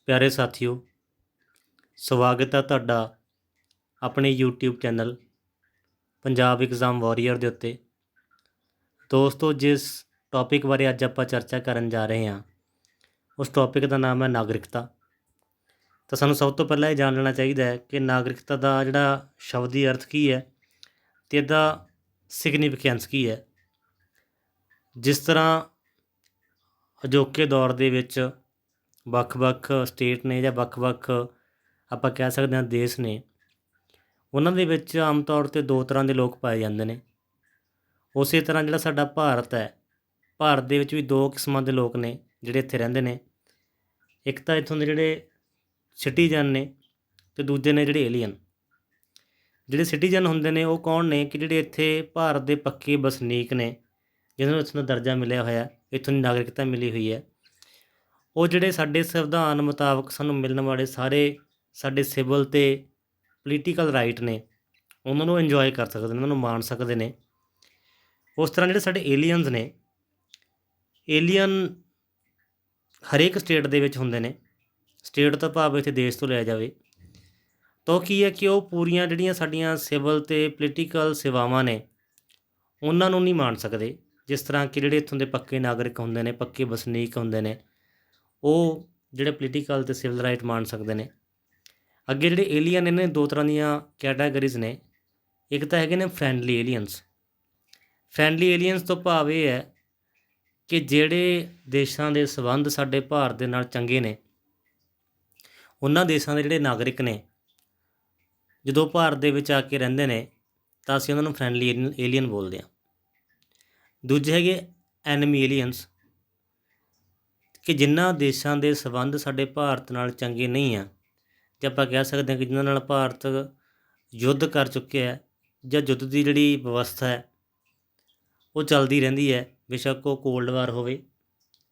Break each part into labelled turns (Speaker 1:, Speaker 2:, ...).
Speaker 1: ਪਿਆਰੇ ਸਾਥੀਓ, ਸਵਾਗਤ ਹੈ ਤੁਹਾਡਾ ਆਪਣੇ YouTube channel Punjab exam warrior ਦੇ ਉੱਤੇ। ਦੋਸਤੋ, ਜਿਸ ਟੌਪਿਕ ਬਾਰੇ ਅੱਜ ਆਪਾਂ ਚਰਚਾ ਕਰਨ ਜਾ ਰਹੇ ਹਾਂ, ਉਸ ਟੌਪਿਕ ਦਾ ਨਾਮ ਹੈ ਨਾਗਰਿਕਤਾ। ਤਾਂ ਸਾਨੂੰ ਸਭ ਤੋਂ ਪਹਿਲਾਂ ਇਹ ਜਾਣ ਲੈਣਾ ਚਾਹੀਦਾ ਹੈ ਕਿ ਨਾਗਰਿਕਤਾ ਦਾ ਜਿਹੜਾ ਸ਼ਬਦੀ ਅਰਥ ਕੀ ਹੈ ਅਤੇ ਇਹਦਾ ਸਿਗਨੀਫਿਕੈਂਸ ਕੀ ਹੈ। ਜਿਸ ਤਰ੍ਹਾਂ ਅਜੋਕੇ ਦੌਰ ਦੇ ਵਿੱਚ ਵੱਖ-ਵੱਖ ਸਟੇਟ ਨੇ ਜਾਂ ਵੱਖ-ਵੱਖ ਆਪਾਂ ਕਹਿ ਸਕਦੇ ਹਾਂ ਦੇਸ਼ ਨੇ, ਉਹਨਾਂ ਦੇ ਵਿੱਚ ਆਮ ਤੌਰ 'ਤੇ ਦੋ ਤਰ੍ਹਾਂ ਦੇ ਲੋਕ ਪਾਏ ਜਾਂਦੇ ਨੇ। ਉਸੇ ਤਰ੍ਹਾਂ ਜਿਹੜਾ ਸਾਡਾ ਭਾਰਤ ਹੈ, ਭਾਰਤ ਦੇ ਵਿੱਚ ਵੀ ਦੋ ਕਿਸਮਾਂ ਦੇ ਲੋਕ ਨੇ ਜਿਹੜੇ ਇੱਥੇ ਰਹਿੰਦੇ ਨੇ। ਇੱਕ ਤਾਂ ਇੱਥੋਂ ਦੇ ਜਿਹੜੇ ਸਿਟੀਜ਼ਨ ਨੇ ਅਤੇ ਦੂਜੇ ਨੇ ਜਿਹੜੇ ਏਲੀਅਨ। ਜਿਹੜੇ ਸਿਟੀਜ਼ਨ ਹੁੰਦੇ ਨੇ ਉਹ ਕੌਣ ਨੇ ਕਿ ਜਿਹੜੇ ਇੱਥੇ ਭਾਰਤ ਦੇ ਪੱਕੇ ਵਸਨੀਕ ਨੇ, ਜਿਹਨਾਂ ਨੂੰ ਇੱਥੋਂ ਦਾ ਦਰਜਾ ਮਿਲਿਆ ਹੋਇਆ, ਇੱਥੋਂ ਦੀ ਨਾਗਰਿਕਤਾ ਮਿਲੀ ਹੋਈ ਹੈ। ਉਹ ਜਿਹੜੇ ਸਾਡੇ ਸੰਵਿਧਾਨ ਮੁਤਾਬਕ ਸਾਨੂੰ ਮਿਲਣ ਵਾਲੇ ਸਾਰੇ ਸਾਡੇ ਸਿਵਲ ਅਤੇ ਪੋਲੀਟੀਕਲ ਰਾਈਟ ਨੇ, ਉਹਨਾਂ ਨੂੰ ਇੰਜੋਏ ਕਰ ਸਕਦੇ ਨੇ, ਉਹਨਾਂ ਨੂੰ ਮਾਣ ਸਕਦੇ ਨੇ। ਉਸ ਤਰ੍ਹਾਂ ਜਿਹੜੇ ਸਾਡੇ ਏਲੀਅਨਸ ਨੇ, ਏਲੀਅਨ ਹਰੇਕ ਸਟੇਟ ਦੇ ਵਿੱਚ ਹੁੰਦੇ ਨੇ। ਸਟੇਟ ਤੋਂ ਭਾਵ ਇੱਥੇ ਦੇਸ਼ ਤੋਂ ਲਿਆ ਜਾਵੇ ਤਾਂ ਉਹ ਕੀ ਹੈ ਕਿ ਉਹ ਪੂਰੀਆਂ ਜਿਹੜੀਆਂ ਸਾਡੀਆਂ ਸਿਵਲ ਅਤੇ ਪੋਲੀਟੀਕਲ ਸੇਵਾਵਾਂ ਨੇ, ਉਹਨਾਂ ਨੂੰ ਨਹੀਂ ਮਾਣ ਸਕਦੇ। ਜਿਸ ਤਰ੍ਹਾਂ ਕਿ ਜਿਹੜੇ ਇੱਥੋਂ ਦੇ ਪੱਕੇ ਨਾਗਰਿਕ ਹੁੰਦੇ ਨੇ, ਪੱਕੇ ਵਸਨੀਕ ਹੁੰਦੇ ਨੇ, ਉਹ ਜਿਹੜੇ ਪੋਲੀਟੀਕਲ ਅਤੇ ਸਿਵਲ ਰਾਈਟ ਮਾਣ ਸਕਦੇ ਨੇ। ਅੱਗੇ ਜਿਹੜੇ ਏਲੀਅਨ, ਇਹਨਾਂ ਦੋ ਤਰ੍ਹਾਂ ਦੀਆਂ ਕੈਟਾਗਰੀਜ਼ ਨੇ। ਇੱਕ ਤਾਂ ਹੈਗੇ ਨੇ ਫਰੈਂਡਲੀ ਏਲੀਅਨਸ। ਫਰੈਂਡਲੀ ਏਲੀਅਨਸ ਤੋਂ ਭਾਵ ਇਹ ਹੈ ਕਿ ਜਿਹੜੇ ਦੇਸ਼ਾਂ ਦੇ ਸੰਬੰਧ ਸਾਡੇ ਭਾਰਤ ਦੇ ਨਾਲ ਚੰਗੇ ਨੇ, ਉਹਨਾਂ ਦੇਸ਼ਾਂ ਦੇ ਜਿਹੜੇ ਨਾਗਰਿਕ ਨੇ ਜਦੋਂ ਭਾਰਤ ਦੇ ਵਿੱਚ ਆ ਕੇ ਰਹਿੰਦੇ ਨੇ ਤਾਂ ਅਸੀਂ ਉਹਨਾਂ ਨੂੰ ਫਰੈਂਡਲੀ ਏਲੀਅਨ ਬੋਲਦੇ ਹਾਂ। ਦੂਜੇ ਹੈਗੇ ਐਨਮੀ ਏਲੀਅਨਸ, ਕਿ ਜਿਨ੍ਹਾਂ ਦੇਸ਼ਾਂ ਦੇ ਸੰਬੰਧ ਸਾਡੇ ਭਾਰਤ ਨਾਲ ਚੰਗੇ ਨਹੀਂ ਆ, ਅਤੇ ਆਪਾਂ ਕਹਿ ਸਕਦੇ ਹਾਂ ਕਿ ਜਿਨ੍ਹਾਂ ਨਾਲ ਭਾਰਤ ਯੁੱਧ ਕਰ ਚੁੱਕਿਆ ਹੈ ਜਾਂ ਯੁੱਧ ਦੀ ਜਿਹੜੀ ਵਿਵਸਥਾ ਹੈ ਉਹ ਚੱਲਦੀ ਰਹਿੰਦੀ ਹੈ। ਬੇਸ਼ੱਕ ਉਹ ਕੋਲਡ ਵਾਰ ਹੋਵੇ,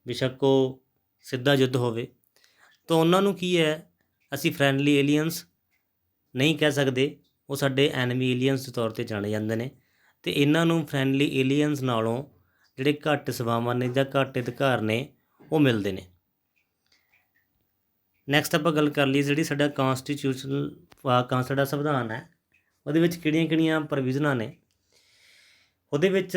Speaker 1: ਬੇਸ਼ੱਕ ਉਹ ਸਿੱਧਾ ਯੁੱਧ ਹੋਵੇ, ਤਾਂ ਉਹਨਾਂ ਨੂੰ ਕੀ ਹੈ, ਅਸੀਂ ਫਰੈਂਡਲੀ ਏਲੀਅਨਸ ਨਹੀਂ ਕਹਿ ਸਕਦੇ, ਉਹ ਸਾਡੇ ਐਨਮੀ ਏਲੀਅਨਸ ਦੇ ਤੌਰ 'ਤੇ ਜਾਣੇ ਜਾਂਦੇ ਨੇ। ਅਤੇ ਇਹਨਾਂ ਨੂੰ ਫਰੈਂਡਲੀ ਏਲੀਅਨਸ ਨਾਲੋਂ ਜਿਹੜੇ ਘੱਟ ਸੇਵਾਵਾਂ ਨੇ ਜਾਂ ਘੱਟ ਅਧਿਕਾਰ ਨੇ ਉਹ ਮਿਲਦੇ ਨੇ। ਨੈਕਸਟ ਆਪਾਂ ਗੱਲ ਕਰ ਲਈਏ ਜਿਹੜੀ ਸਾਡਾ ਕਾਂਸਟੀਟਿਊਸ਼ਨਲ ਸਾਡਾ ਸੰਵਿਧਾਨ ਹੈ, ਉਹਦੇ ਵਿੱਚ ਕਿਹੜੀਆਂ ਪ੍ਰੋਵੀਜ਼ਨਾਂ ਨੇ। ਉਹਦੇ ਵਿੱਚ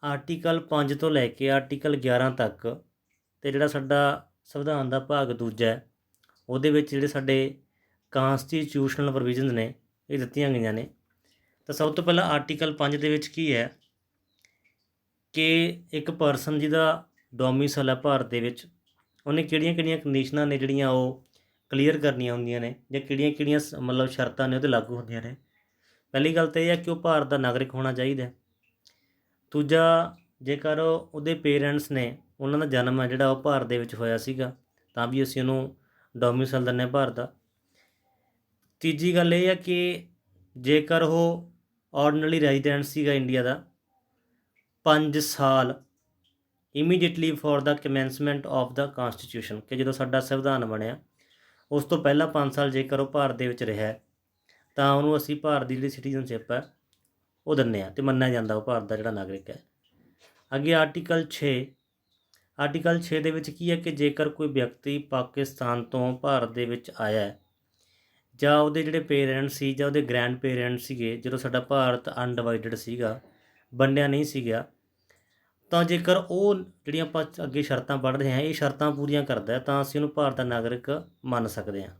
Speaker 1: ਆਰਟੀਕਲ 5 ਤੋਂ ਲੈ ਕੇ ਆਰਟੀਕਲ 11 ਤੱਕ, ਅਤੇ ਜਿਹੜਾ ਸਾਡਾ ਸੰਵਿਧਾਨ ਦਾ ਭਾਗ ਦੂਜਾ ਹੈ, ਉਹਦੇ ਵਿੱਚ ਜਿਹੜੇ ਸਾਡੇ ਕਾਂਸਟੀਟਿਊਸ਼ਨਲ ਪ੍ਰੋਵੀਜ਼ਨਸ ਨੇ ਇਹ ਦਿੱਤੀਆਂ ਗਈਆਂ ਨੇ। ਤਾਂ ਸਭ ਤੋਂ ਪਹਿਲਾਂ ਆਰਟੀਕਲ 5 ਦੇ ਵਿੱਚ ਕੀ ਹੈ ਕਿ ਇੱਕ ਪਰਸਨ ਜਿਹਦਾ ਡੋਮੀਸਾਈਲ ਹੈ ਭਾਰਤ ਦੇ ਵਿੱਚ, ਉਹਨੇ ਕਿਹੜੀਆਂ ਕੰਡੀਸ਼ਨਾਂ ਨੇ ਜਿਹੜੀਆਂ ਉਹ ਕਲੀਅਰ ਕਰਨੀਆਂ ਹੁੰਦੀਆਂ ਨੇ, ਜਾਂ ਕਿਹੜੀਆਂ ਮਤਲਬ ਸ਼ਰਤਾਂ ਨੇ ਉਹਦੇ ਲਾਗੂ ਹੁੰਦੀਆਂ ਨੇ। ਪਹਿਲੀ ਗੱਲ ਤਾਂ ਇਹ ਹੈ ਕਿ ਉਹ ਭਾਰਤ ਦਾ ਨਾਗਰਿਕ ਹੋਣਾ ਚਾਹੀਦਾ। ਦੂਜਾ, ਜੇਕਰ ਉਹਦੇ ਪੇਰੈਂਟਸ ਨੇ, ਉਹਨਾਂ ਦਾ ਜਨਮ ਹੈ ਜਿਹੜਾ ਉਹ ਭਾਰਤ ਦੇ ਵਿੱਚ ਹੋਇਆ ਸੀਗਾ, ਤਾਂ ਵੀ ਅਸੀਂ ਉਹਨੂੰ ਡੋਮੀਸਾਈਲ ਦਿੰਦੇ ਹਾਂ ਭਾਰਤ ਦਾ। ਤੀਜੀ ਗੱਲ ਇਹ ਹੈ ਕਿ ਜੇਕਰ ਉਹ ਆਰਡੀਨਰੀ ਰੈਜ਼ੀਡੈਂਟ ਸੀਗਾ ਇੰਡੀਆ ਦਾ 5 ਸਾਲ ਇਮੀਡੀਏਟਲੀ ਫॉर ਦਾ ਕਮੈਂਸਮੈਂਟ ਆਫ ਦਾ ਕਾਂਸਟੀਟਿਊਸ਼ਨ, ਕਿ ਜਦੋਂ ਸਾਡਾ ਸੰਵਿਧਾਨ ਬਣਿਆ ਉਸ ਤੋਂ ਪਹਿਲਾਂ 5 ਸਾਲ ਜੇਕਰ ਉਹ ਭਾਰਤ ਦੇ ਵਿੱਚ ਰਿਹਾ ਤਾਂ ਉਹਨੂੰ ਅਸੀਂ ਭਾਰਤ ਦੀ ਜਿਹੜੀ ਸਿਟੀਜ਼ਨਸ਼ਿਪ ਹੈ ਉਹ ਦਿੰਦੇ ਹਾਂ ਅਤੇ ਮੰਨਿਆ ਜਾਂਦਾ ਉਹ ਭਾਰਤ ਦਾ ਜਿਹੜਾ ਨਾਗਰਿਕ ਹੈ। ਅੱਗੇ ਆਰਟੀਕਲ 6 ਦੇ ਵਿੱਚ ਕੀ ਹੈ ਕਿ ਜੇਕਰ ਕੋਈ ਵਿਅਕਤੀ ਪਾਕਿਸਤਾਨ ਤੋਂ ਭਾਰਤ ਦੇ ਵਿੱਚ ਆਇਆ ਜਾਂ ਉਹਦੇ ਜਿਹੜੇ ਪੇਰੈਂਟਸ ਸੀ ਜਾਂ ਉਹਦੇ ਗ੍ਰੈਂਡ ਪੇਰੈਂਟਸ ਸੀਗੇ ਜਦੋਂ ਸਾਡਾ ਭਾਰਤ ਅਨਡਿਵਾਈਡਡ ਸੀਗਾ, ਵੰਡਿਆ ਨਹੀਂ ਸੀਗਾ, ਤਾਂ ਜੇਕਰ ਉਹ ਜਿਹੜੀਆਂ ਆਪਾਂ ਅੱਗੇ ਸ਼ਰਤਾਂ ਪੜ੍ਹ ਰਹੇ ਹਾਂ ਇਹ ਸ਼ਰਤਾਂ ਪੂਰੀਆਂ ਕਰਦਾ ਤਾਂ ਅਸੀਂ ਉਹਨੂੰ ਭਾਰਤ ਦਾ ਨਾਗਰਿਕ ਮੰਨ ਸਕਦੇ ਹਾਂ।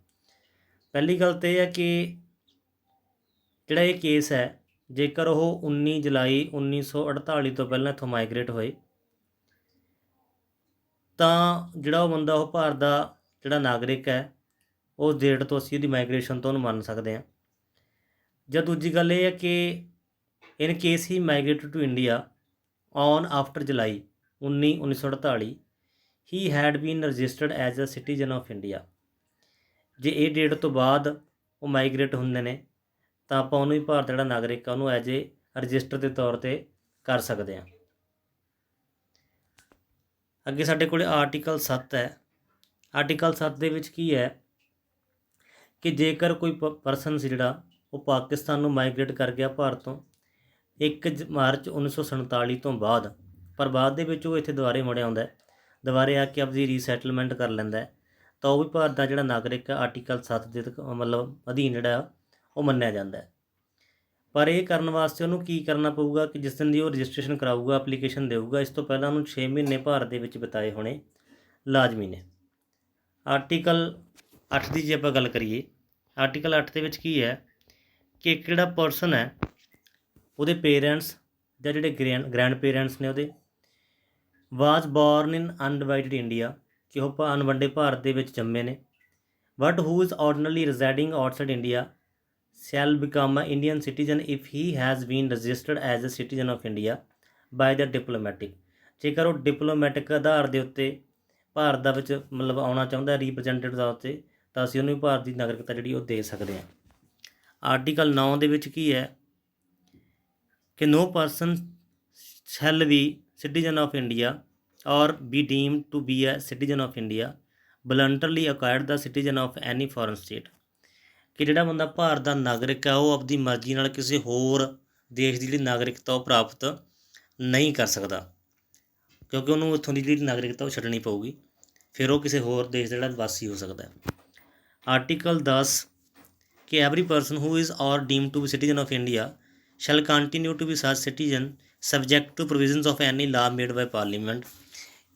Speaker 1: ਪਹਿਲੀ ਗੱਲ ਤਾਂ ਇਹ ਹੈ ਕਿ ਜਿਹੜਾ ਇਹ ਕੇਸ ਹੈ, ਜੇਕਰ ਉਹ 19 ਜੁਲਾਈ 1948 ਤੋਂ ਪਹਿਲਾਂ ਇੱਥੋਂ ਮਾਈਗਰੇਟ ਹੋਏ ਤਾਂ ਜਿਹੜਾ ਉਹ ਬੰਦਾ ਉਹ ਭਾਰਤ ਦਾ ਜਿਹੜਾ ਨਾਗਰਿਕ ਹੈ ਉਸ ਡੇਟ ਤੋਂ ਅਸੀਂ ਉਹਦੀ ਮਾਈਗ੍ਰੇਸ਼ਨ ਤੋਂ ਉਹਨੂੰ ਮੰਨ ਸਕਦੇ ਹਾਂ। ਜਾਂ ਦੂਜੀ ਗੱਲ ਇਹ ਹੈ ਕਿ in case he migrated to India on after July 1948 he had been registered as a citizen of India. ਜੇ ਇਹ ਡੇਟ ਤੋਂ ਬਾਅਦ ਉਹ ਮਾਈਗਰੇਟ ਹੁੰਦੇ ਨੇ ਤਾਂ ਆਪਾਂ ਉਹਨੂੰ ਹੀ ਭਾਰਤ ਜਿਹੜਾ ਨਾਗਰਿਕ ਆ ਉਹਨੂੰ ਐਜ ਏ ਰਜਿਸਟਰ ਦੇ ਤੌਰ 'ਤੇ ਕਰ ਸਕਦੇ ਹਾਂ। ਅੱਗੇ ਸਾਡੇ ਕੋਲ ਆਰਟੀਕਲ 7 ਹੈ। ਆਰਟੀਕਲ 7 ਦੇ ਵਿੱਚ ਕੀ ਹੈ ਕਿ ਜੇਕਰ ਕੋਈ ਪਰਸਨ ਸੀ ਜਿਹੜਾ ਉਹ ਪਾਕਿਸਤਾਨ ਨੂੰ ਮਾਈਗਰੇਟ ਕਰ ਗਿਆ ਭਾਰਤ ਤੋਂ 1 ਮਾਰਚ 1947 ਤੋਂ ਬਾਅਦ, ਪਰ ਬਾਅਦ ਦੇ ਵਿੱਚ ਉਹ ਇੱਥੇ ਦੁਬਾਰੇ ਮੁੜ ਆਉਂਦਾ, ਦੁਬਾਰੇ ਆ ਕੇ ਆਪਦੀ ਰੀਸੈਟਲਮੈਂਟ ਕਰ ਲੈਂਦਾ, ਤਾਂ ਉਹ ਵੀ ਭਾਰਤ ਦਾ ਜਿਹੜਾ ਨਾਗਰਿਕ ਹੈ ਆਰਟੀਕਲ 7 ਦੇ ਮਤਲਬ ਅਧੀਨ ਜਿਹੜਾ ਉਹ ਮੰਨਿਆ ਜਾਂਦਾ ਹੈ। ਪਰ ਇਹ ਕਰਨ ਵਾਸਤੇ ਉਹਨੂੰ ਕੀ ਕਰਨਾ ਪਊਗਾ ਕਿ ਜਿਸ ਦਿਨ ਦੀ ਉਹ ਰਜਿਸਟ੍ਰੇਸ਼ਨ ਕਰਾਊਗਾ, ਐਪਲੀਕੇਸ਼ਨ ਦੇਊਗਾ, ਇਸ ਤੋਂ ਪਹਿਲਾਂ ਉਹਨੂੰ 6 ਮਹੀਨੇ ਭਾਰਤ ਦੇ ਵਿੱਚ ਬਿਤਾਏ ਹੋਣੇ ਲਾਜ਼ਮੀ ਨੇ। ਆਰਟੀਕਲ 8 ਦੀ ਜੇ ਆਪਾਂ ਗੱਲ ਕਰੀਏ, ਆਰਟੀਕਲ 8 ਦੇ ਵਿੱਚ ਕੀ ਹੈ ਕਿ ਇੱਕ ਜਿਹੜਾ ਪਰਸਨ ਹੈ ਉਹਦੇ ਪੇਰੈਂਟਸ ਜਾਂ ਜਿਹੜੇ ਗ੍ਰੈਂਡ ਪੇਰੈਂਟਸ ਨੇ ਉਹਦੇ was born in undivided India, ਕਿ ਉਹ ਅਣਵੰਡੇ ਭਾਰਤ ਦੇ ਵਿੱਚ ਜੰਮੇ ਨੇ, but who is ordinarily residing outside India shall become an Indian citizen if he has been registered as a citizen of India by the diplomatic। ਜੇਕਰ ਉਹ ਡਿਪਲੋਮੈਟਿਕ ਆਧਾਰ ਦੇ ਉੱਤੇ ਭਾਰਤ ਦਾ ਵਿੱਚ ਮਤਲਬ ਆਉਣਾ ਚਾਹੁੰਦਾ ਰੀਪ੍ਰਜੈਂਟੇਟਿਵ ਦਾ ਉੱਤੇ, ਤਾਂ ਅਸੀਂ ਉਹਨੂੰ ਭਾਰਤ ਦੀ ਨਾਗਰਿਕਤਾ ਜਿਹੜੀ ਉਹ ਦੇ ਸਕਦੇ ਹਾਂ। ਆਰਟੀਕਲ 9 ਦੇ ਵਿੱਚ ਕੀ ਹੈ ਕਿ no person shall be citizen of India or be deemed to be a citizen of India voluntarily acquired the citizen of any foreign state। ਕਿ ਜਿਹੜਾ ਬੰਦਾ ਭਾਰਤ ਦਾ ਨਾਗਰਿਕ ਹੈ ਉਹ ਆਪਣੀ ਮਰਜ਼ੀ ਨਾਲ ਕਿਸੇ ਹੋਰ ਦੇਸ਼ ਦੀ ਜਿਹੜੀ ਨਾਗਰਿਕਤਾ ਉਹ ਪ੍ਰਾਪਤ ਨਹੀਂ ਕਰ ਸਕਦਾ, ਕਿਉਂਕਿ ਉਹਨੂੰ ਇੱਥੋਂ ਦੀ ਜਿਹੜੀ ਨਾਗਰਿਕਤਾ ਉਹ ਛੱਡਣੀ ਪਊਗੀ, ਫਿਰ ਉਹ ਕਿਸੇ ਹੋਰ ਦੇਸ਼ ਦਾ ਜਿਹੜਾ ਵਾਸੀ ਹੋ ਸਕਦਾ ਹੈ। ਆਰਟੀਕਲ 10 ਕਿ every person who is or deem to be citizen of India shall continue to be such citizen subject to provisions of any law made by parliament.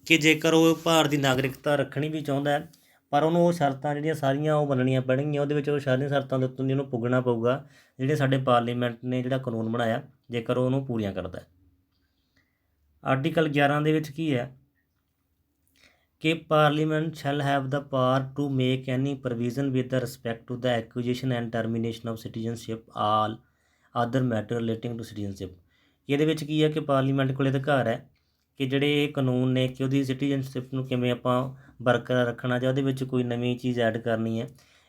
Speaker 1: ਕਿ ਜੇਕਰ ਉਹ ਭਾਰਤ ਦੀ ਨਾਗਰਿਕਤਾ ਰੱਖਣੀ ਵੀ ਚਾਹੁੰਦਾ ਹੈ, ਪਰ ਉਹਨੂੰ ਉਹ ਸ਼ਰਤਾਂ ਜਿਹੜੀਆਂ ਸਾਰੀਆਂ ਉਹ ਮੰਨਣੀਆਂ ਪੈਣਗੀਆਂ, ਉਹਦੇ ਵਿੱਚ ਉਹ ਸਾਰੀਆਂ ਸ਼ਰਤਾਂ ਦੇ ਉੱਤੋਂ ਦੀ ਉਹਨੂੰ ਪੁੱਗਣਾ ਪਊਗਾ ਜਿਹੜੇ ਸਾਡੇ ਪਾਰਲੀਮੈਂਟ ਨੇ ਜਿਹੜਾ ਕਾਨੂੰਨ ਬਣਾਇਆ, ਜੇਕਰ ਉਹ ਉਹਨੂੰ ਪੂਰੀਆਂ ਕਰਦਾ ਹੈ। ਆਰਟੀਕਲ 11 ਦੇ ਵਿੱਚ ਕੀ ਹੈ ਕਿ parliament shall have the power to make any provision with the respect to the acquisition and termination of citizenship all other matter relating to citizenship. ਇਹਦੇ ਵਿੱਚ ਕੀ ਹੈ ਕਿ ਪਾਰਲੀਮੈਂਟ ਕੋਲ ਅਧਿਕਾਰ ਹੈ ਕਿ ਜਿਹੜੇ ਇਹ ਕਾਨੂੰਨ ਨੇ ਕਿ ਉਹਦੀ ਸਿਟੀਜ਼ਨਸ਼ਿਪ ਨੂੰ ਕਿਵੇਂ ਆਪਾਂ ਬਰਕਰਾਰ ਰੱਖਣਾ ਜਾਂ ਉਹਦੇ ਵਿੱਚ ਕੋਈ ਨਵੀਂ ਚੀਜ਼ ਐਡ ਕਰਨੀ ਹੈ,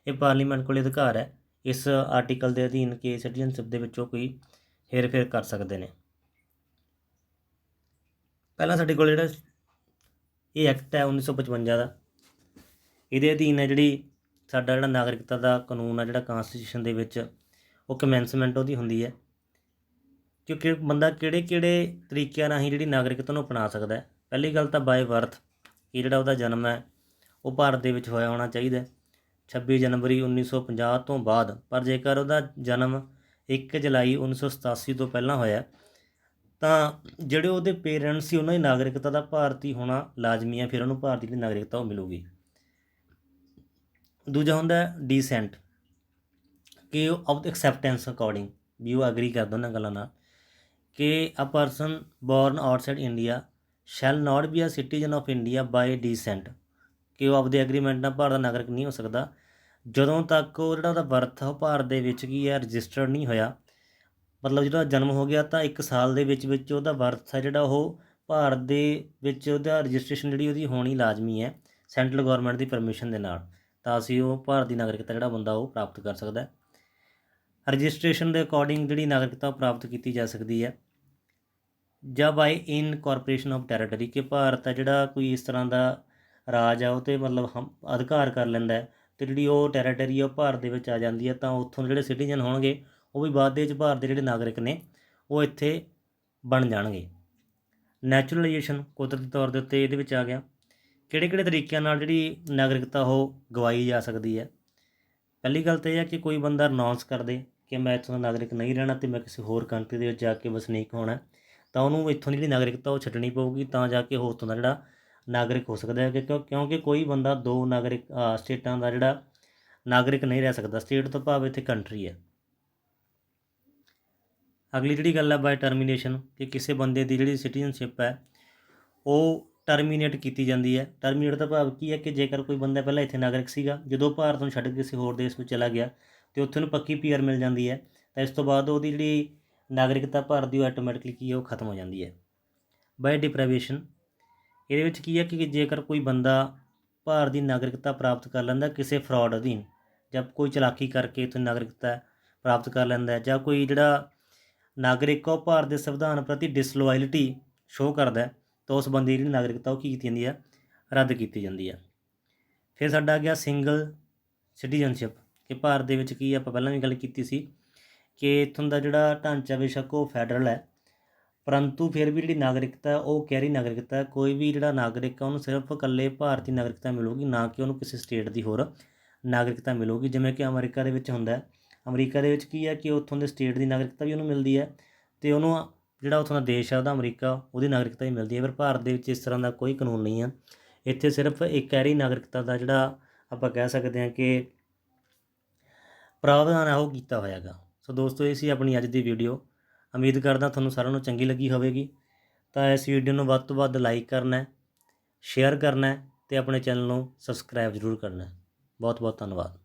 Speaker 1: ਇਹ ਪਾਰਲੀਮੈਂਟ ਕੋਲ ਅਧਿਕਾਰ ਹੈ ਇਸ ਆਰਟੀਕਲ ਦੇ ਅਧੀਨ ਕਿ ਸਿਟੀਜ਼ਨਸ਼ਿਪ ਦੇ ਵਿੱਚੋਂ ਕੋਈ ਹੇਰ ਫੇਰ ਕਰ ਸਕਦੇ ਨੇ। ਪਹਿਲਾਂ ਸਾਡੇ ਕੋਲ ਜਿਹੜਾ ਇਹ ਐਕਟ ਹੈ 1955 ਦਾ, ਇਹਦੇ ਅਧੀਨ ਹੈ ਜਿਹੜੀ ਸਾਡਾ ਜਿਹੜਾ ਨਾਗਰਿਕਤਾ ਦਾ ਕਾਨੂੰਨ ਆ ਜਿਹੜਾ ਕਾਨਸਟੀਟਿਊਸ਼ਨ ਦੇ ਵਿੱਚ ਉਹ ਕਮੈਂਸਮੈਂਟ ਉਹਦੀ ਹੁੰਦੀ ਹੈ, ਕਿਉਂਕਿ ਬੰਦਾ ਕਿਹੜੇ ਤਰੀਕਿਆਂ ਰਾਹੀਂ ਜਿਹੜੀ ਨਾਗਰਿਕਤਾ ਨੂੰ ਅਪਣਾ ਸਕਦਾ ਹੈ। ਪਹਿਲੀ ਗੱਲ ਤਾਂ ਬਾਏ ਬਰਥ, ਕਿ ਜਿਹੜਾ ਉਹਦਾ ਜਨਮ ਹੈ ਉਹ ਭਾਰਤ ਦੇ ਵਿੱਚ ਹੋਇਆ ਹੋਣਾ ਚਾਹੀਦਾ 26 ਜਨਵਰੀ 1950 ਤੋਂ ਬਾਅਦ। ਪਰ ਜੇਕਰ ਉਹਦਾ ਜਨਮ 1 ਜੁਲਾਈ 1987 ਤੋਂ ਪਹਿਲਾਂ ਹੋਇਆ ਤਾਂ ਜਿਹੜੇ ਉਹਦੇ ਪੇਰੈਂਟਸ ਸੀ ਉਹਨਾਂ ਦੀ ਨਾਗਰਿਕਤਾ ਦਾ ਭਾਰਤੀ ਹੋਣਾ ਲਾਜ਼ਮੀ ਹੈ, ਫਿਰ ਉਹਨੂੰ ਭਾਰਤੀ ਦੀ ਨਾਗਰਿਕਤਾ ਉਹ ਮਿਲੂਗੀ। ਦੂਜਾ ਹੁੰਦਾ ਡੀਸੈਂਟ, ਕਿ ਉਹ ਆਫ ਐਕਸੈਪਟੈਂਸ ਅਕੋਰਡਿੰਗ, ਵੀ ਉਹ ਐਗਰੀ ਕਰਦਾ ਉਹਨਾਂ ਗੱਲਾਂ ਨਾਲ ਕਿ a person born outside India shall not be a citizen of India by descent, ਕਿ ਉਹ ਆਪਦੇ ਐਗਰੀਮੈਂਟ ਨਾਲ ਭਾਰਤ ਦਾ ਨਾਗਰਿਕ ਨਹੀਂ ਹੋ ਸਕਦਾ ਜਦੋਂ ਤੱਕ ਉਹ ਜਿਹੜਾ ਉਹਦਾ ਬਰਥ ਉਹ ਭਾਰਤ ਦੇ ਵਿੱਚ ਕੀ ਹੈ ਰਜਿਸਟਰਡ ਨਹੀਂ ਹੋਇਆ। ਮਤਲਬ ਜਦੋਂ ਜਨਮ ਹੋ ਗਿਆ ਤਾਂ 1 ਸਾਲ ਦੇ ਵਿੱਚ ਉਹਦਾ ਬਰਥ ਹੈ ਜਿਹੜਾ ਉਹ ਭਾਰਤ ਦੇ ਵਿੱਚ ਉਹਦਾ ਰਜਿਸਟ੍ਰੇਸ਼ਨ ਜਿਹੜੀ ਉਹਦੀ ਹੋਣੀ ਲਾਜ਼ਮੀ ਹੈ ਸੈਂਟਰਲ ਗੌਰਮੈਂਟ ਦੀ ਪਰਮਿਸ਼ਨ ਦੇ ਨਾਲ, ਤਾਂ ਅਸੀਂ ਉਹ ਭਾਰਤ ਦੀ ਨਾਗਰਿਕਤਾ ਜਿਹੜਾ ਬੰਦਾ ਉਹ ਪ੍ਰਾਪਤ ਕਰ ਸਕਦਾ। ਰਜਿਸਟ੍ਰੇਸ਼ਨ ਦੇ ਅਕੋਰਡਿੰਗ ਜਿਹੜੀ ਨਾਗਰਿਕਤਾ ਪ੍ਰਾਪਤ ਕੀਤੀ ਜਾ ਸਕਦੀ ਹੈ ਜਾਂ ਬਾਈ ਇਨਕੋਰਪੋਰੇਸ਼ਨ ਆਫ ਟੈਰੀਟਰੀ, ਕਿ ਭਾਰਤ ਹੈ ਜਿਹੜਾ ਕੋਈ ਇਸ ਤਰ੍ਹਾਂ ਦਾ ਰਾਜ ਆ ਉਹ 'ਤੇ ਮਤਲਬ ਅਧਿਕਾਰ ਕਰ ਲੈਂਦਾ ਹੈ ਅਤੇ ਜਿਹੜੀ ਉਹ ਟੈਰੀਟਰੀ ਉਹ ਭਾਰਤ ਦੇ ਵਿੱਚ ਆ ਜਾਂਦੀ ਹੈ, ਤਾਂ ਉੱਥੋਂ ਜਿਹੜੇ ਸਿਟੀਜ਼ਨ ਹੋਣਗੇ ਉਹ ਵੀ ਬਾਅਦ ਦੇ ਵਿੱਚ ਭਾਰਤ ਦੇ ਜਿਹੜੇ ਨਾਗਰਿਕ ਨੇ ਉਹ ਇੱਥੇ ਬਣ ਜਾਣਗੇ। ਨੈਚੁਰਲਾਈਜੇਸ਼ਨ ਕੁਦਰਤੀ ਤੌਰ ਦੇ ਉੱਤੇ ਇਹਦੇ ਵਿੱਚ ਆ ਗਿਆ। ਕਿਹੜੇ ਤਰੀਕਿਆਂ ਨਾਲ ਜਿਹੜੀ ਨਾਗਰਿਕਤਾ ਉਹ ਗਵਾਈ ਜਾ ਸਕਦੀ ਹੈ। ਪਹਿਲੀ ਗੱਲ ਤਾਂ ਇਹ ਹੈ ਕਿ ਕੋਈ ਬੰਦਾ ਅਨਾਉਂਸ ਕਰ ਦੇ ਕਿ ਮੈਂ ਇੱਥੋਂ ਦਾ ਨਾਗਰਿਕ ਨਹੀਂ ਰਹਿਣਾ ਅਤੇ ਮੈਂ ਕਿਸੇ ਹੋਰ ਕੰਟਰੀ ਦੇ ਵਿੱਚ ਜਾ ਕੇ ਵਸਨੀਕ ਹੋਣਾ, ਤਾਂ ਉਹਨੂੰ ਇੱਥੋਂ ਦੀ ਜਿਹੜੀ ਨਾਗਰਿਕਤਾ ਉਹ ਛੱਡਣੀ ਪਊਗੀ, ਤਾਂ ਜਾ ਕੇ ਉਹ ਉੱਥੋਂ ਦਾ ਜਿਹੜਾ ਨਾਗਰਿਕ ਹੋ ਸਕਦਾ ਹੈ। ਕਿਉਂਕਿ ਕੋਈ ਬੰਦਾ 2 ਸਟੇਟਾਂ ਦਾ ਜਿਹੜਾ ਨਾਗਰਿਕ ਨਹੀਂ ਰਹਿ ਸਕਦਾ। ਸਟੇਟ ਤੋਂ ਭਾਵ ਇੱਥੇ ਕੰਟਰੀ ਹੈ। ਅਗਲੀ ਜਿਹੜੀ ਗੱਲ ਹੈ ਬਾਏ ਟਰਮੀਨੇਸ਼ਨ, ਕਿ ਕਿਸੇ ਬੰਦੇ ਦੀ ਜਿਹੜੀ ਸਿਟੀਜ਼ਨਸ਼ਿਪ ਹੈ ਉਹ ਟਰਮੀਨੇਟ ਕੀਤੀ ਜਾਂਦੀ ਹੈ। ਟਰਮੀਨੇਟ ਦਾ ਭਾਵ ਕੀ ਹੈ ਕਿ ਜੇਕਰ ਕੋਈ ਬੰਦਾ ਪਹਿਲਾਂ ਇੱਥੇ ਨਾਗਰਿਕ ਸੀਗਾ, ਜਦੋਂ ਭਾਰਤ ਨੂੰ ਛੱਡ ਕੇ ਕਿਸੇ ਹੋਰ ਦੇਸ਼ ਵਿੱਚ ਚਲਾ ਗਿਆ ਅਤੇ ਉੱਥੇ ਨੂੰ ਪੱਕੀ PR ਮਿਲ ਜਾਂਦੀ ਹੈ, ਤਾਂ ਇਸ ਤੋਂ ਬਾਅਦ ਉਹਦੀ ਜਿਹੜੀ ਨਾਗਰਿਕਤਾ ਭਾਰਤ ਦੀ ਉਹ ਆਟੋਮੈਟਿਕਲੀ ਕੀ ਹੈ ਉਹ ਖਤਮ ਹੋ ਜਾਂਦੀ ਹੈ। ਬਾਏ ਡਿਪਰਾਈਵੇਸ਼ਨ, ਇਹਦੇ ਵਿੱਚ ਕੀ ਹੈ ਕਿ ਜੇਕਰ ਕੋਈ ਬੰਦਾ ਭਾਰਤ ਦੀ ਨਾਗਰਿਕਤਾ ਪ੍ਰਾਪਤ ਕਰ ਲੈਂਦਾ ਕਿਸੇ ਫਰਾਡ ਅਧੀਨ, ਜਾਂ ਕੋਈ ਚਲਾਕੀ ਕਰਕੇ ਇੱਥੋਂ ਨਾਗਰਿਕਤਾ ਪ੍ਰਾਪਤ ਕਰ ਲੈਂਦਾ, ਜਾਂ ਕੋਈ ਜਿਹੜਾ ਨਾਗਰਿਕ ਉਹ ਭਾਰਤ ਦੇ ਸੰਵਿਧਾਨ ਪ੍ਰਤੀ ਡਿਸਲੋਇਲਟੀ ਸ਼ੋਅ ਕਰਦਾ, ਤਾਂ ਉਸ ਬੰਦੇ ਦੀ ਜਿਹੜੀ ਨਾਗਰਿਕਤਾ ਉਹ ਕੀ ਕੀਤੀ ਜਾਂਦੀ ਹੈ ਰੱਦ ਕੀਤੀ ਜਾਂਦੀ ਹੈ। ਫਿਰ ਸਾਡਾ ਆ ਗਿਆ ਸਿੰਗਲ ਸਿਟੀਜ਼ਨਸ਼ਿਪ, ਕਿ ਭਾਰਤ ਦੇ ਵਿੱਚ ਕੀ ਆਪਾਂ ਪਹਿਲਾਂ ਵੀ ਗੱਲ ਕੀਤੀ ਸੀ ਕਿ ਇੱਥੋਂ ਦਾ ਜਿਹੜਾ ਢਾਂਚਾ ਬੇਸ਼ੱਕ ਉਹ ਫੈਡਰਲ ਹੈ, ਪਰੰਤੂ ਫਿਰ ਵੀ ਜਿਹੜੀ ਨਾਗਰਿਕਤਾ ਉਹ ਗਹਿਰੀ ਨਾਗਰਿਕਤਾ, ਕੋਈ ਵੀ ਜਿਹੜਾ ਨਾਗਰਿਕ ਆ ਉਹਨੂੰ ਸਿਰਫ ਇਕੱਲੇ ਭਾਰਤੀ ਨਾਗਰਿਕਤਾ ਮਿਲੂਗੀ, ਨਾ ਕਿ ਉਹਨੂੰ ਕਿਸੇ ਸਟੇਟ ਦੀ ਹੋਰ ਨਾਗਰਿਕਤਾ ਮਿਲੂਗੀ। ਜਿਵੇਂ ਕਿ ਅਮਰੀਕਾ ਦੇ ਵਿੱਚ ਹੁੰਦਾ, ਅਮਰੀਕਾ ਦੇ ਵਿੱਚ ਕੀ ਹੈ ਕਿ ਉੱਥੋਂ ਦੇ ਸਟੇਟ ਦੀ ਨਾਗਰਿਕਤਾ ਵੀ ਉਹਨੂੰ ਮਿਲਦੀ ਹੈ, ਅਤੇ ਉਹਨੂੰ ਜਿਹੜਾ ਉੱਥੋਂ ਦਾ ਦੇਸ਼ ਹੈ ਉਹਦਾ ਅਮਰੀਕਾ, ਉਹਦੀ ਨਾਗਰਿਕਤਾ ਵੀ ਮਿਲਦੀ ਹੈ। ਪਰ ਭਾਰਤ ਦੇ ਵਿੱਚ ਇਸ ਤਰ੍ਹਾਂ ਦਾ ਕੋਈ ਕਾਨੂੰਨ ਨਹੀਂ ਹੈ। ਇੱਥੇ ਸਿਰਫ ਇੱਕ ਗਹਿਰੀ ਨਾਗਰਿਕਤਾ ਦਾ ਜਿਹੜਾ ਆਪਾਂ ਕਹਿ ਸਕਦੇ ਹਾਂ ਕਿ ਪ੍ਰਾਵਧਾਨ ਹੈ ਉਹ ਕੀਤਾ ਹੋਇਆ ਹੈਗਾ। ਸੋ ਦੋਸਤੋ, ਇਹ ਸੀ ਆਪਣੀ ਅੱਜ ਦੀ ਵੀਡੀਓ। ਉਮੀਦ ਕਰਦਾ ਤੁਹਾਨੂੰ ਸਾਰਿਆਂ ਨੂੰ ਚੰਗੀ ਲੱਗੀ ਹੋਵੇਗੀ। ਤਾਂ ਇਸ ਵੀਡੀਓ ਨੂੰ ਵੱਧ ਤੋਂ ਵੱਧ ਲਾਈਕ ਕਰਨਾ, ਸ਼ੇਅਰ ਕਰਨਾ ਅਤੇ ਆਪਣੇ ਚੈਨਲ ਨੂੰ ਸਬਸਕ੍ਰਾਈਬ ਜ਼ਰੂਰ ਕਰਨਾ। ਬਹੁਤ ਬਹੁਤ ਧੰਨਵਾਦ।